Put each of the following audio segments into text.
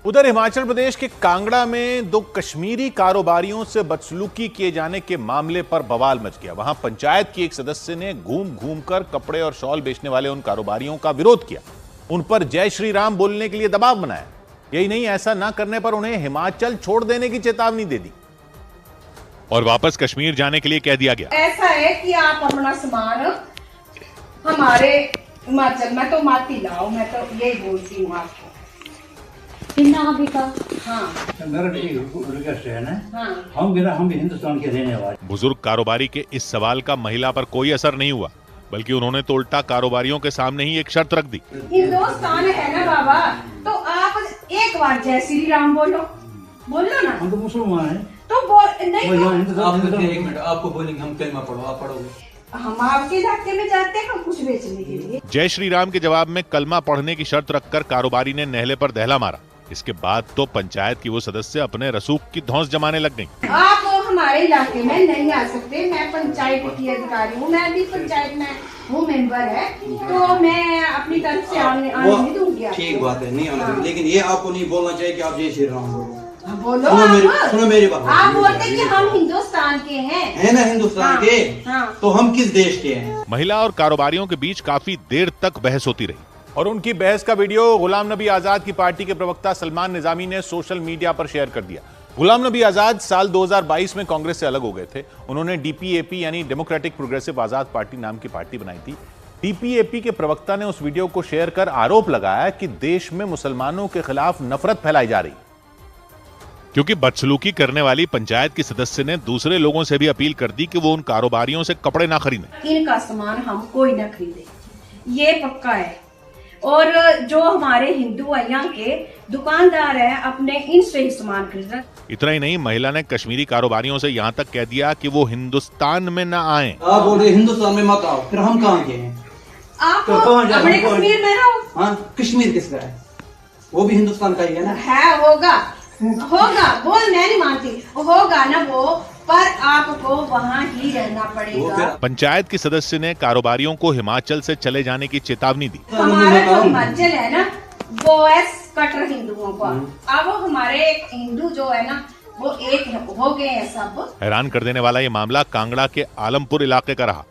उधर हिमाचल प्रदेश के कांगड़ा में दो कश्मीरी कारोबारियों से बदसलूकी किए जाने के मामले पर बवाल मच गया। वहां पंचायत की एक सदस्य ने घूम घूम कर कपड़े और शॉल बेचने वाले उन कारोबारियों का विरोध किया, उन पर जय श्री राम बोलने के लिए दबाव बनाया। यही नहीं, ऐसा न करने पर उन्हें हिमाचल छोड़ देने की चेतावनी दे दी और वापस कश्मीर जाने के लिए कह दिया गया। ऐसा है कि आप अपना सामान हमारे हिमाचल में तो मत ही लाओ, मैं तो यही बोलती हूँ आपको। हाँ। हम हिंदुस्तान के रहने वाले। बुजुर्ग कारोबारी के इस सवाल का महिला पर कोई असर नहीं हुआ, बल्कि उन्होंने तो उल्टा कारोबारियों के सामने ही एक शर्त रख दी। हिंदुस्तान है ना बाबा, तो आप एक बार जय श्री राम बोलो ना। हम तो मुसलमान हैं। तो बोल नहीं एक मिनट आपको बोलेंगे, हम कलमा पढ़ो, आप पढ़ोगे। हम आपके इलाके में जाते हैं कुछ बेचने के लिए। जय श्री राम के जवाब में कलमा पढ़ने की शर्त रखकर कारोबारी ने नहले पर दहला मारा। इसके बाद तो पंचायत की वो सदस्य अपने रसूख की धौंस जमाने लग गईं। आप हमारे इलाके में नहीं आ सकते, मैं पंचायत की अधिकारी हूँ, मैं भी पंचायत में हूँ, मेंबर है, तो मैं अपनी तरफ से आने नहीं दूंगी। ठीक बात है, नहीं आने, लेकिन ये आपको नहीं बोलना चाहिए कि आप जय श्री राम बोलो। बोलो, सुनो मेरी बात। आप बोलते कि हम हिंदुस्तान के हैं, है ना, हिंदुस्तान के। तो हम किस देश के हैं? महिला और कारोबारियों के बीच काफी देर तक बहस होती रही और उनकी बहस का वीडियो गुलाम नबी आजाद की पार्टी के प्रवक्ता सलमान निजामी ने सोशल मीडिया पर शेयर कर दिया। गुलाम नबी आजाद साल 2022 में कांग्रेस से अलग हो गए थे। उन्होंने डीपीएपी यानी डेमोक्रेटिक प्रोग्रेसिव आजाद पार्टी नाम की पार्टी बनाई थी। डीपीएपी के प्रवक्ता ने उस वीडियो को शेयर कर आरोप लगाया कि देश में मुसलमानों के खिलाफ नफरत फैलाई जा रही, क्योंकि बदसलूकी करने वाली पंचायत की सदस्य ने दूसरे लोगों से भी अपील कर दी कि वो उन कारोबारियों से कपड़े ना खरीदें। इनका सामान हम कोई ना खरीदे, ये पक्का है। और जो हमारे हिंदू यहाँ के दुकानदार हैं, अपने इनसे ही सामान खरीदना। इतना ही नहीं, महिला ने कश्मीरी कारोबारियों से यहाँ तक कह दिया कि वो हिंदुस्तान में न आए। आप बोल रहे हिंदुस्तान में मत आओ, फिर हम कहाँ के हैं? आप तो अपने कश्मीर में रहो। हाँ, कश्मीर किसका है? वो भी हिंदुस्तान का ही है ना। है, होगा, बोल मैं नहीं मानती, होगा ना वो, पर आपको वहाँ ही रहना पड़ेगा। पंचायत की सदस्य ने कारोबारियों को हिमाचल से चले जाने की चेतावनी दी। हमारा जो हिमाचल है ना, वो है कट्टर हिंदुओं का। अब हमारे हिंदू जो है ना, वो एक हो गए हैं सब। हैरान कर देने वाला ये मामला कांगड़ा के आलमपुर इलाके का रहा।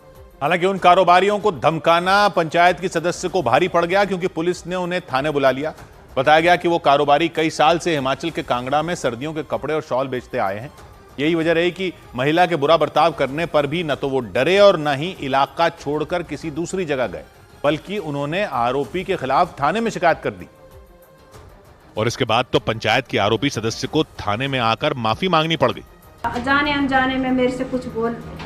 हालांकि उन कारोबारियों को धमकाना पंचायत की सदस्य को भारी पड़ गया, क्योंकि पुलिस ने उन्हें थाने बुला लिया। बताया गया कि वो कारोबारी कई साल से हिमाचल के कांगड़ा में सर्दियों के कपड़े और शॉल बेचते आए हैं। यही वजह रही कि महिला के बुरा बर्ताव करने पर भी न तो वो डरे और न ही इलाका छोड़कर किसी दूसरी जगह गए, बल्कि उन्होंने आरोपी के खिलाफ थाने में शिकायत कर दी। और इसके बाद तो पंचायत की आरोपी सदस्य को थाने में आकर माफी मांगनी पड़ गई। जाने अनजाने में मेरे से कुछ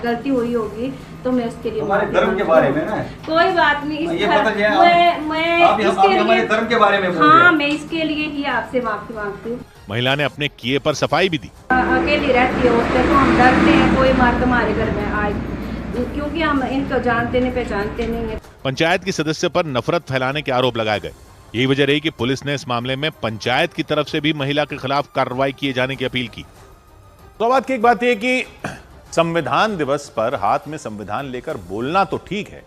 गलती हुई होगी तो मैं उसके लिए हमारे धर्म के बारे में ना, कोई बात नहीं, ये पता चला मैं हमारे धर्म के बारे में हाँ, मैं इसके लिए ही आपसे माफी मांगती हूँ। महिला ने अपने किए पर सफाई भी दी। अकेली रहती है होते तो हम डरते हैं कोई मर्द हमारे घर में आए, क्योंकि हम इनको जानते नहीं पहचानते नहीं है। पंचायत की सदस्य पर नफरत फैलाने के आरोप लगाए गए। यही वजह रही कि पुलिस ने इस मामले में पंचायत की तरफ से भी महिला के खिलाफ कार्रवाई किए जाने की अपील की। तो बात की एक बात यह कि संविधान दिवस पर हाथ में संविधान लेकर बोलना तो ठीक है,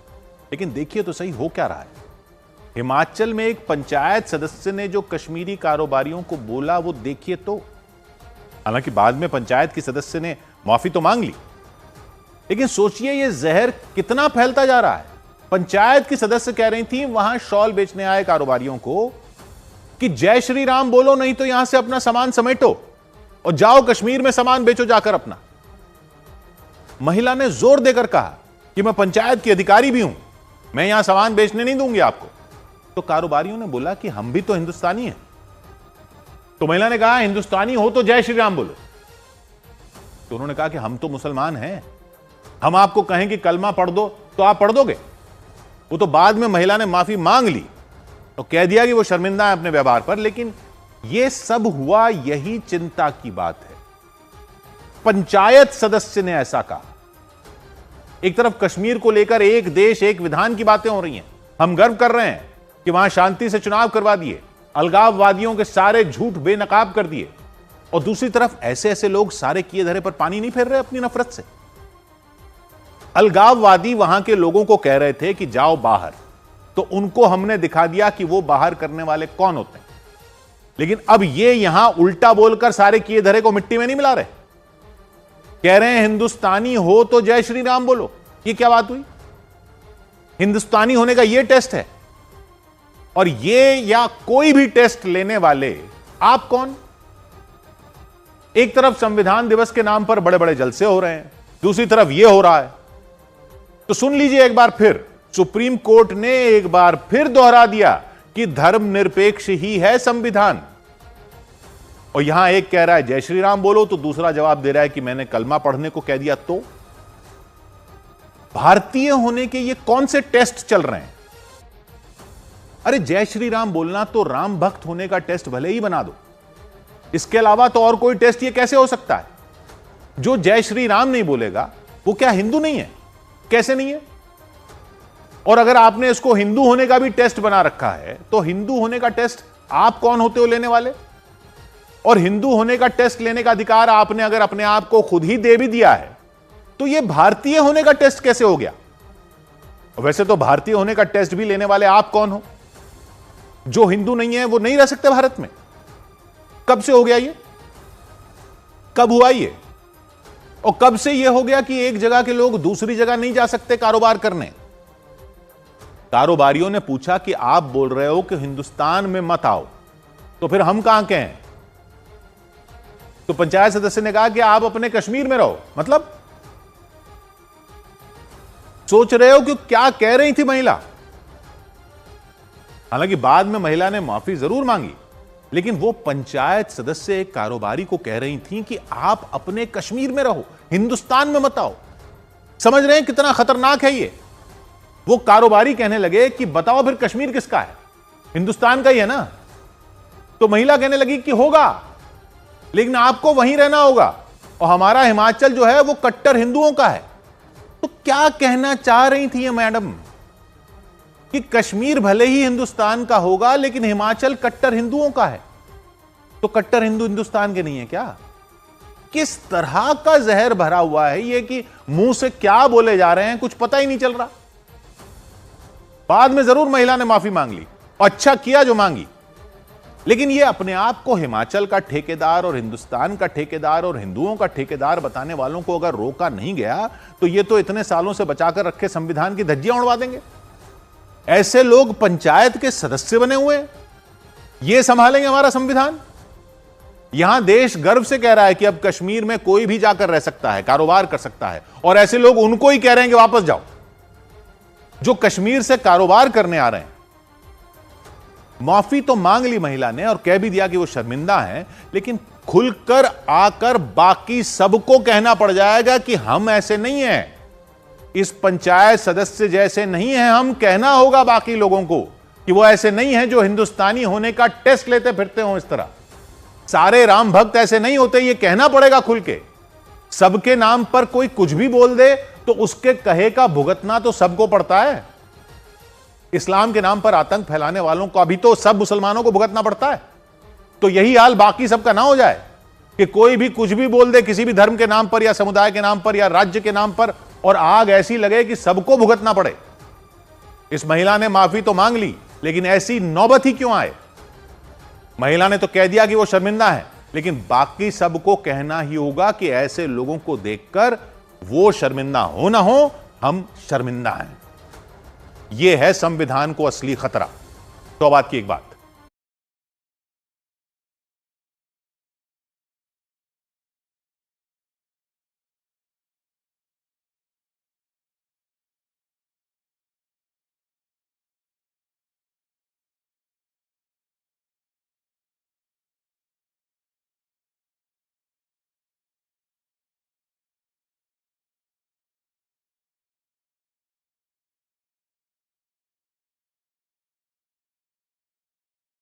लेकिन देखिए तो सही हो क्या रहा है। हिमाचल में एक पंचायत सदस्य ने जो कश्मीरी कारोबारियों को बोला, वो देखिए तो। हालांकि बाद में पंचायत की सदस्य ने माफी तो मांग ली, लेकिन सोचिए ये जहर कितना फैलता जा रहा है। पंचायत की सदस्य कह रही थी वहां शॉल बेचने आए कारोबारियों को कि जय श्री राम बोलो, नहीं तो यहां से अपना सामान समेटो और जाओ कश्मीर में सामान बेचो जाकर अपना। महिला ने जोर देकर कहा कि मैं पंचायत की अधिकारी भी हूं, मैं यहां सामान बेचने नहीं दूंगी आपको। तो कारोबारियों ने बोला कि हम भी तो हिंदुस्तानी हैं। तो महिला ने कहा हिंदुस्तानी हो तो जय श्री राम बोलो। तो उन्होंने कहा कि हम तो मुसलमान हैं, हम आपको कहें कि कलमा पढ़ दो तो आप पढ़ दोगे। वो तो बाद में महिला ने माफी मांग ली तो कह दिया कि वो शर्मिंदा है अपने व्यवहार पर, लेकिन यह सब हुआ, यही चिंता की बात है। पंचायत सदस्य ने ऐसा कहा। एक तरफ कश्मीर को लेकर एक देश एक विधान की बातें हो रही हैं, हम गर्व कर रहे हैं कि वहां शांति से चुनाव करवा दिए, अलगाववादियों के सारे झूठ बेनकाब कर दिए, और दूसरी तरफ ऐसे ऐसे लोग सारे किए धरे पर पानी नहीं फेर रहे अपनी नफरत से। अलगाववादी वहां के लोगों को कह रहे थे कि जाओ बाहर, तो उनको हमने दिखा दिया कि वो बाहर करने वाले कौन होते हैं। लेकिन अब ये यहां उल्टा बोलकर सारे किए धरे को मिट्टी में नहीं मिला रहे। कह रहे हैं हिंदुस्तानी हो तो जय श्री राम बोलो। ये क्या बात हुई? हिंदुस्तानी होने का ये टेस्ट है? और ये या कोई भी टेस्ट लेने वाले आप कौन? एक तरफ संविधान दिवस के नाम पर बड़े बड़े जलसे हो रहे हैं, दूसरी तरफ ये हो रहा है। तो सुन लीजिए एक बार फिर, सुप्रीम कोर्ट ने एक बार फिर दोहरा दिया कि धर्मनिरपेक्ष ही है संविधान। और यहां एक कह रहा है जय श्री राम बोलो, तो दूसरा जवाब दे रहा है कि मैंने कलमा पढ़ने को कह दिया। तो भारतीय होने के ये कौन से टेस्ट चल रहे हैं? अरे जय श्री राम बोलना तो राम भक्त होने का टेस्ट भले ही बना दो, इसके अलावा तो और कोई टेस्ट ये कैसे हो सकता है? जो जय श्री राम नहीं बोलेगा वो क्या हिंदू नहीं है? कैसे नहीं है? और अगर आपने इसको हिंदू होने का भी टेस्ट बना रखा है, तो हिंदू होने का टेस्ट आप कौन होते हो लेने वाले? और हिंदू होने का टेस्ट लेने का अधिकार आपने अगर अपने आप को खुद ही दे भी दिया है, तो यह भारतीय होने का टेस्ट कैसे हो गया? वैसे तो भारतीय होने का टेस्ट भी लेने वाले आप कौन हो? जो हिंदू नहीं है वो नहीं रह सकते भारत में। कब से हो गया ये? कब हुआ ये? और कब से ये हो गया कि एक जगह के लोग दूसरी जगह नहीं जा सकते कारोबार करने? कारोबारियों ने पूछा कि आप बोल रहे हो कि हिंदुस्तान में मत आओ, तो फिर हम कहां के हैं? तो पंचायत सदस्य ने कहा कि आप अपने कश्मीर में रहो। मतलब सोच रहे हो कि क्या कह रही थी महिला? हालांकि बाद में महिला ने माफी जरूर मांगी, लेकिन वो पंचायत सदस्य एक कारोबारी को कह रही थी कि आप अपने कश्मीर में रहो, हिंदुस्तान में मत आओ। समझ रहे हैं कितना खतरनाक है ये? वो कारोबारी कहने लगे कि बताओ फिर कश्मीर किसका है? हिंदुस्तान का ही है ना। तो महिला कहने लगी कि होगा, लेकिन आपको वहीं रहना होगा, और हमारा हिमाचल जो है वो कट्टर हिंदुओं का है। तो क्या कहना चाह रही थी ये मैडम कि कश्मीर भले ही हिंदुस्तान का होगा, लेकिन हिमाचल कट्टर हिंदुओं का है? तो कट्टर हिंदू हिंदुस्तान के नहीं है क्या? किस तरह का जहर भरा हुआ है ये कि मुंह से क्या बोले जा रहे हैं कुछ पता ही नहीं चल रहा। बाद में जरूर महिला ने माफी मांग ली, अच्छा किया जो मांगी, लेकिन ये अपने आप को हिमाचल का ठेकेदार और हिंदुस्तान का ठेकेदार और हिंदुओं का ठेकेदार बताने वालों को अगर रोका नहीं गया, तो ये तो इतने सालों से बचाकर रखे संविधान की धज्जियां उड़वा देंगे। ऐसे लोग पंचायत के सदस्य बने हुए हैं, ये संभालेंगे हमारा संविधान? यहां देश गर्व से कह रहा है कि अब कश्मीर में कोई भी जाकर रह सकता है, कारोबार कर सकता है, और ऐसे लोग उनको ही कह रहे हैं कि वापस जाओ, जो कश्मीर से कारोबार करने आ रहे हैं। माफी तो मांग ली महिला ने और कह भी दिया कि वो शर्मिंदा है, लेकिन खुलकर आकर बाकी सबको कहना पड़ जाएगा कि हम ऐसे नहीं हैं, इस पंचायत सदस्य जैसे नहीं हैं हम। कहना होगा बाकी लोगों को कि वो ऐसे नहीं हैं जो हिंदुस्तानी होने का टेस्ट लेते फिरते हो इस तरह। सारे राम भक्त ऐसे नहीं होते, ये कहना पड़ेगा खुल के। सबके नाम पर कोई कुछ भी बोल दे तो उसके कहे का भुगतना तो सबको पड़ता है। इस्लाम के नाम पर आतंक फैलाने वालों को अभी तो सब मुसलमानों को भुगतना पड़ता है। तो यही हाल बाकी सबका ना हो जाए कि कोई भी कुछ भी बोल दे किसी भी धर्म के नाम पर या समुदाय के नाम पर या राज्य के नाम पर, और आग ऐसी लगे कि सबको भुगतना पड़े। इस महिला ने माफी तो मांग ली, लेकिन ऐसी नौबत ही क्यों आए? महिला ने तो कह दिया कि वो शर्मिंदा है, लेकिन बाकी सबको कहना ही होगा कि ऐसे लोगों को देखकर वो शर्मिंदा हो ना हो, हम शर्मिंदा हैं। यह है संविधान को असली खतरा। तो बात की एक बात,